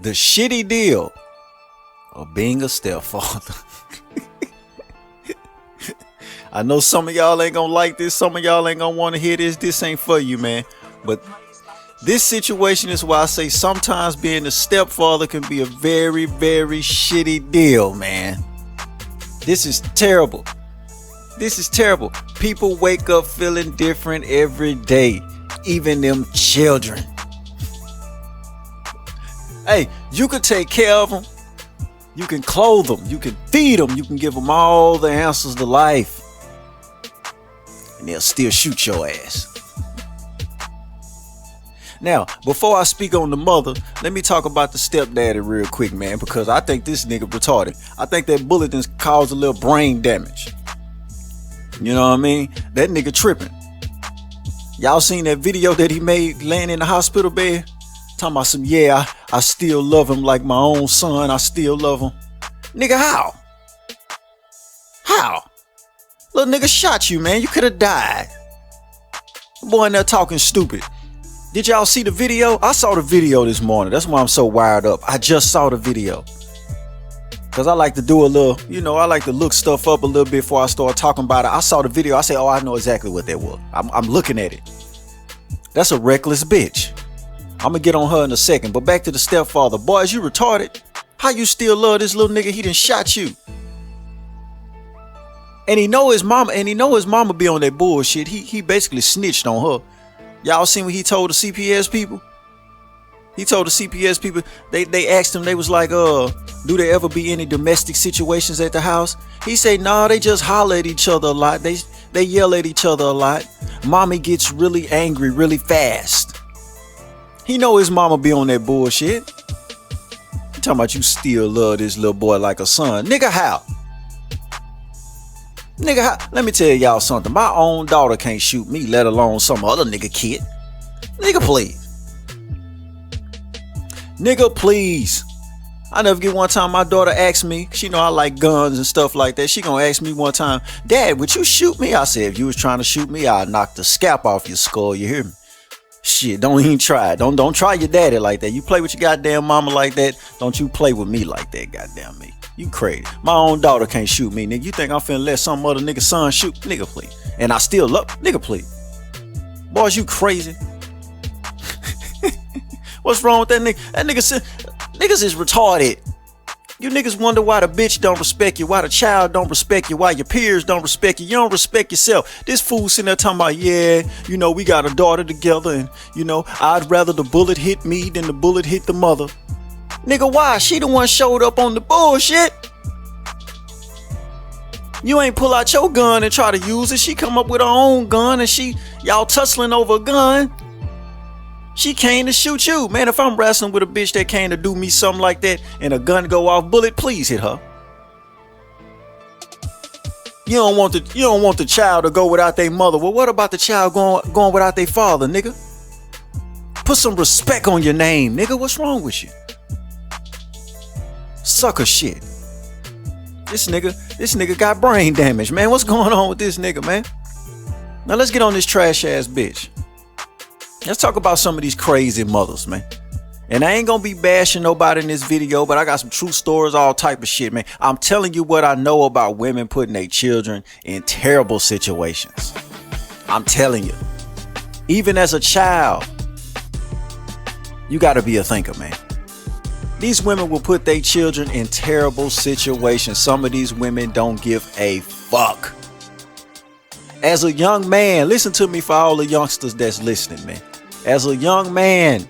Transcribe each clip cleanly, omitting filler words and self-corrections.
The shitty deal of being a stepfather. I know some of y'all ain't gonna like this. Some of y'all ain't gonna want to hear this. This ain't for you, man. But this situation is why I say sometimes being a stepfather can be a very, very shitty deal, man. This is terrible. This is terrible. People wake up feeling different every day. Even them children. Hey, you can take care of them. You can clothe them. You can feed them. You can give them all the answers to life. And they'll still shoot your ass. Now, before I speak on the mother, let me talk about the stepdaddy real quick, man, because I think this nigga retarded. I think that bullet has caused a little brain damage. You know what I mean? That nigga tripping. Y'all seen that video that he made laying in the hospital bed? Talking about some, yeah, I still love him like my own son. I still love him. Nigga, how? How? Little nigga shot you, man. You could have died. Boy in there talking stupid. Did y'all see the video? I saw the video this morning. That's why I'm so wired up. I just saw the video. Because I like to do a little, I like to look stuff up a little bit before I start talking about it. I saw the video. I say, oh, I know exactly what that was. I'm looking at it. That's a reckless bitch. I'm going to get on her in a second. But back to the stepfather. Boys, you retarded. How you still love this little nigga? He done shot you. And he know his mama be on that bullshit. He basically snitched on her. Y'all seen what he told the CPS people? He told the CPS people, they asked him, they was like, do there ever be any domestic situations at the house? He said, nah, they just holler at each other a lot. They yell at each other a lot. Mommy gets really angry really fast. He know his mama be on that bullshit. You talking about you still love this little boy like a son. Nigga, how? Nigga, how? Let me tell y'all something. My own daughter can't shoot me, let alone some other nigga kid. Nigga, please. Nigga, please. I never get one time my daughter asked me, she know I like guns and stuff like that. She gonna ask me one time, Dad, would you shoot me? I said, if you was trying to shoot me, I'd knock the scalp off your skull. You hear me? Shit, don't even try it. Don't try your daddy like that. You play with your goddamn mama like that. Don't you play with me like that, goddamn me. You crazy. My own daughter can't shoot me, nigga. You think I'm finna let some other nigga son shoot? Nigga, please. And I still love, nigga, please. Boys, you crazy. What's wrong with that nigga? That nigga said, niggas is retarded. You niggas wonder why the bitch don't respect you, why the child don't respect you, why your peers don't respect you. You don't respect yourself. This fool sitting there talking about, yeah, we got a daughter together and, I'd rather the bullet hit me than the bullet hit the mother. Nigga, why? She the one showed up on the bullshit. You ain't pull out your gun and try to use it. She come up with her own gun and y'all tussling over a gun. She came to shoot you. Man, if I'm wrestling with a bitch that came to do me something like that and a gun go off, bullet, please hit her. You don't want the child to go without their mother. Well, what about the child going without their father, nigga? Put some respect on your name, nigga. What's wrong with you? Sucker shit. This nigga got brain damage, man. What's going on with this nigga, man? Now let's get on this trash ass bitch. Let's talk about some of these crazy mothers, man. And I ain't gonna be bashing nobody in this video, but I got some true stories, all type of shit, man. I'm telling you what I know about women putting their children in terrible situations. I'm telling you. Even as a child, you gotta be a thinker, man. These women will put their children in terrible situations. Some of these women don't give a fuck. As a young man, listen to me for all the youngsters that's listening, man. As a young man,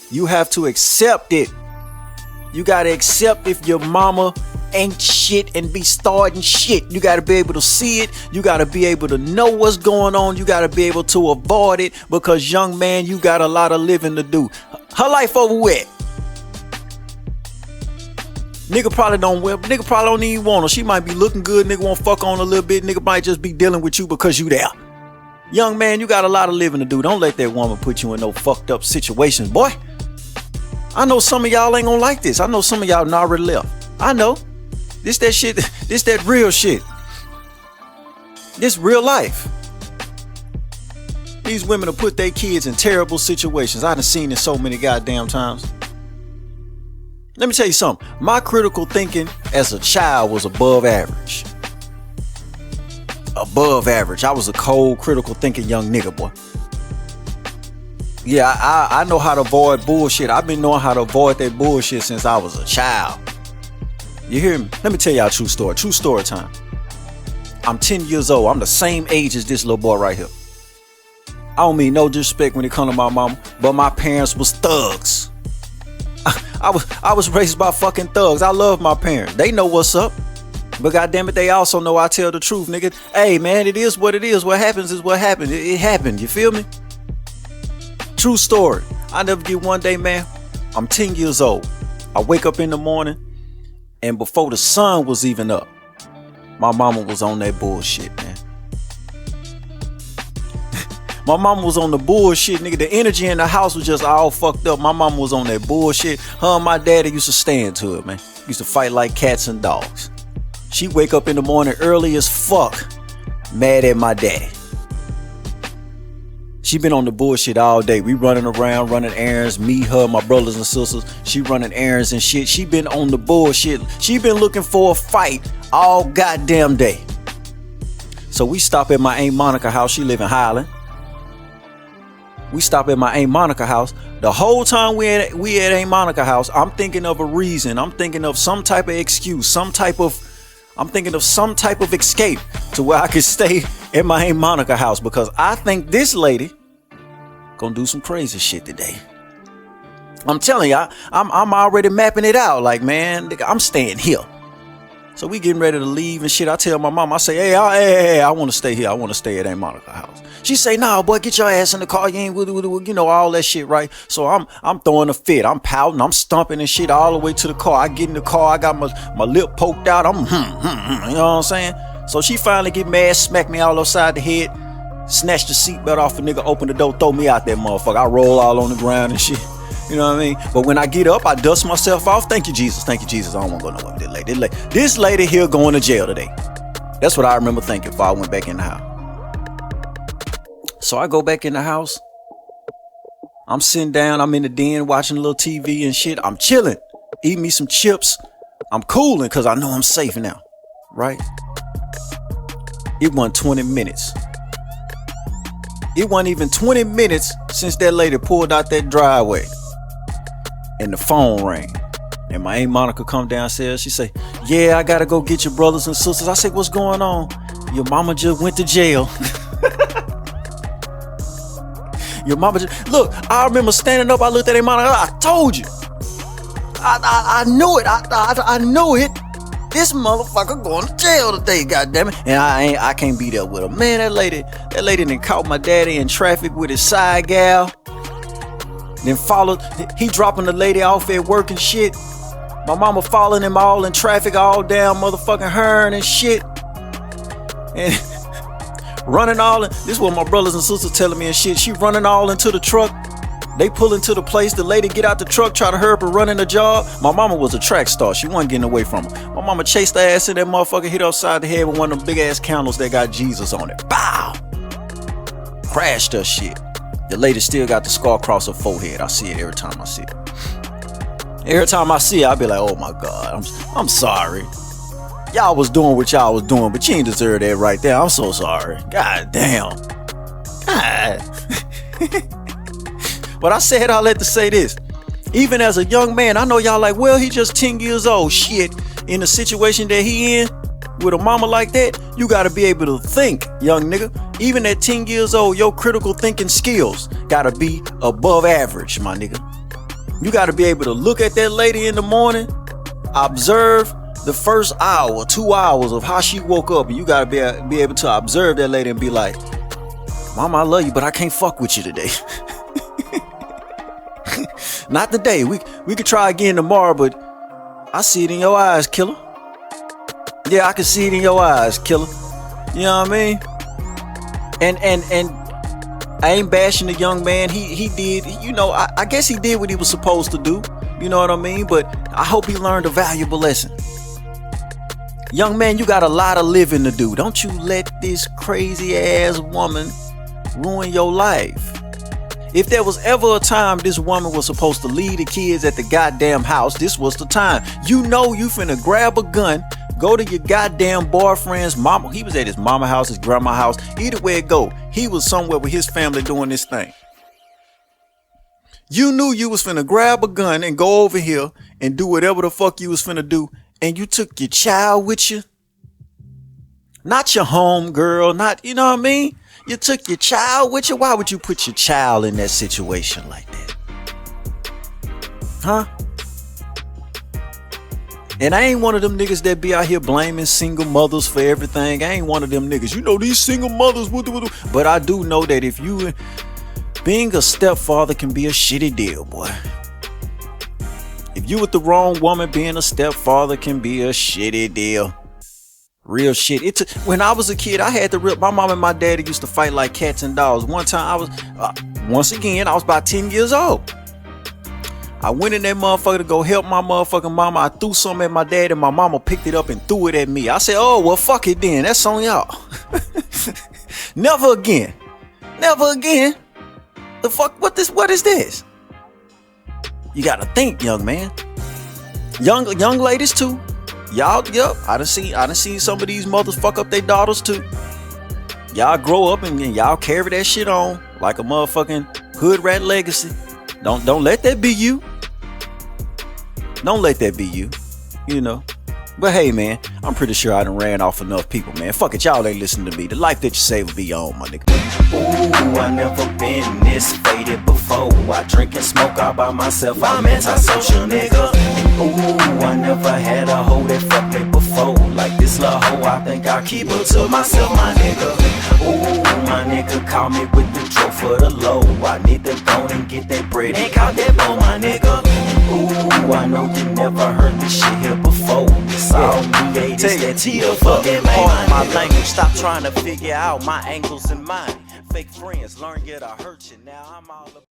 you have to accept it. You got to accept if your mama ain't shit and be starting shit. You got to be able to see it. You got to be able to know what's going on. You got to be able to avoid it because, young man, you got a lot of living to do. Her life over with. Nigga probably don't even want her. She might be looking good. Nigga won't fuck on a little bit. Nigga might just be dealing with you because you there. Young man, you got a lot of living to do. Don't let that woman put you in no fucked up situations, boy. I know some of y'all ain't gonna like this. I know some of y'all done already left. I know. This that shit. This that real shit. This real life. These women will put their kids in terrible situations. I done seen it so many goddamn times. Let me tell you something. My critical thinking as a child was above average. Above average. I was a cold, critical thinking young nigga, boy. Yeah, I know how to avoid bullshit. I've been knowing how to avoid that bullshit since I was a child. You hear me? Let me tell y'all a true story. True story time. I'm 10 years old. I'm the same age as this little boy right here. I don't mean no disrespect when it comes to my mama, but my parents was thugs. I was raised by fucking thugs. I love my parents. They know what's up. But goddamn it, they also know I tell the truth, nigga. Hey, man, it is what it is. What happens is what happens. It happened. You feel me? True story. I never get one day, man. I'm 10 years old. I wake up in the morning, and before the sun was even up, my mama was on that bullshit, man. My mama was on the bullshit, nigga. The energy in the house was just all fucked up. My mama was on that bullshit. Her and my daddy used to stand to it, man. Used to fight like cats and dogs. She wake up in the morning early as fuck, mad at my daddy. She been on the bullshit all day. We running around, running errands. Me, her, my brothers and sisters. She running errands and shit. She been on the bullshit. She been looking for a fight all goddamn day. So we stop at my Aunt Monica house. She live in Highland. We stop at my Aunt Monica house. The whole time we at Aunt Monica house, I'm thinking of a reason. I'm thinking of some type of excuse, I'm thinking of some type of escape to where I could stay at my Aunt Monica house, because I think this lady gonna do some crazy shit today. I'm telling you, I'm already mapping it out. Like, man, nigga, I'm staying here. So we getting ready to leave and shit. I tell my mom, I say, hey, I want to stay here. I want to stay at Aunt Monica house. She say, nah, boy, get your ass in the car. You ain't with you know, all that shit, right? So I'm throwing a fit. I'm pouting. I'm stomping and shit all the way to the car. I get in the car. I got my lip poked out. I'm you know what I'm saying? So she finally get mad, smack me all upside the head, snatch the seatbelt off a nigga, open the door, throw me out that motherfucker. I roll all on the ground and shit. You know what I mean? But when I get up, I dust myself off. Thank you, Jesus. Thank you, Jesus. I don't want to go nowhere with this lady. This lady here going to jail today. That's what I remember thinking before I went back in the house. So I go back in the house. I'm sitting down. I'm in the den watching a little TV and shit. I'm chilling. Eating me some chips. I'm cooling because I know I'm safe now. Right? It wasn't 20 minutes. It wasn't even 20 minutes since that lady pulled out that driveway. And the phone rang. And my Aunt Monica come downstairs. She say, yeah, I gotta go get your brothers and sisters. I say, what's going on? Your mama just went to jail. Your mama just... Look, I remember standing up. I looked at Aunt Monica. I told you. I knew it. I knew it. This motherfucker going to jail today, goddammit. And I can't be there with her. Man, that lady done caught my daddy in traffic with his side gal. Then followed, he dropping the lady off at work and shit. My mama following him all in traffic, all down motherfucking Hearn and shit. And running all in, this is what my brothers and sisters telling me and shit. She running all into the truck. They pull into the place. The lady get out the truck, try to hurry up and run in the job. My mama was a track star. She wasn't getting away from her. My mama chased her ass in that motherfucker, hit her upside the head with one of them big ass candles that got Jesus on it. Bow! Crashed her shit. The lady still got the scar across her forehead. I see it every time I see it. Every time I see it, I be like, oh my God, I'm sorry. Y'all was doing what y'all was doing, but you ain't deserve that right there. I'm so sorry. God damn. God. But I said all that to say this. Even as a young man, I know y'all like, well, he just 10 years old. Shit, in the situation that he in, with a mama like that, you gotta be able to think, young nigga. Even at 10 years old, your critical thinking skills gotta be above average, my nigga. You gotta be able to look at that lady in the morning, observe the first hour, 2 hours of how she woke up, and you gotta be able to observe that lady and be like, Mama, I love you, but I can't fuck with you today. Not today. We could try again tomorrow, but I see it in your eyes, killer. Yeah, I can see it in your eyes, killer. You know what I mean? And I ain't bashing the young man. He did, you know, I guess he did what he was supposed to do. You know what I mean? But I hope he learned a valuable lesson. Young man, you got a lot of living to do. Don't you let this crazy ass woman ruin your life. If there was ever a time this woman was supposed to leave the kids at the goddamn house, this was the time. You know you finna grab a gun, go to your goddamn boyfriend's mama. He was at his mama house, his grandma house. Either way it go, he was somewhere with his family doing this thing. You knew you was finna grab a gun and go over here and do whatever the fuck you was finna do, and you took your child with you. Not your home girl, not, you know what I mean? You took your child with you. Why would you put your child in that situation like that? Huh? And I ain't one of them niggas that be out here blaming single mothers for everything. I ain't one of them niggas. You know, these single mothers. But I do know that if you... Being a stepfather can be a shitty deal, boy. If you with the wrong woman, being a stepfather can be a shitty deal. Real shit. When I was a kid, I had to my mom and my daddy used to fight like cats and dogs. One time I was, once again, I was about 10 years old. I went in that motherfucker to go help my motherfucking mama. I threw something at my dad and my mama picked it up and threw it at me. I said, oh, well, fuck it then. That's on y'all. Never again. Never again. The fuck? What is this? You gotta think, young man. Young ladies too. Y'all, yep. I done seen some of these mothers fuck up their daughters too. Y'all grow up and y'all carry that shit on like a motherfucking hood rat legacy. Don't let that be you. Don't let that be you. You know. But hey, man, I'm pretty sure I done ran off enough people, man. Fuck it, y'all ain't listening to me. The life that you save will be your own, my nigga. Ooh, I never been this faded before. I drink and smoke all by myself. I'm antisocial, nigga. Ooh, I never had a hoe that fucked me before. Like this little hoe, I think I'll keep her to myself, my nigga. Ooh, my nigga call me with the trophy for the low. I need to go and get that bread and call that bow, my nigga. Ooh, I know you never heard this shit here before. It's all me, it's that TL fucking man. My language, stop trying to figure out my angles and mine. Fake friends, learn yet I hurt you. Now I'm all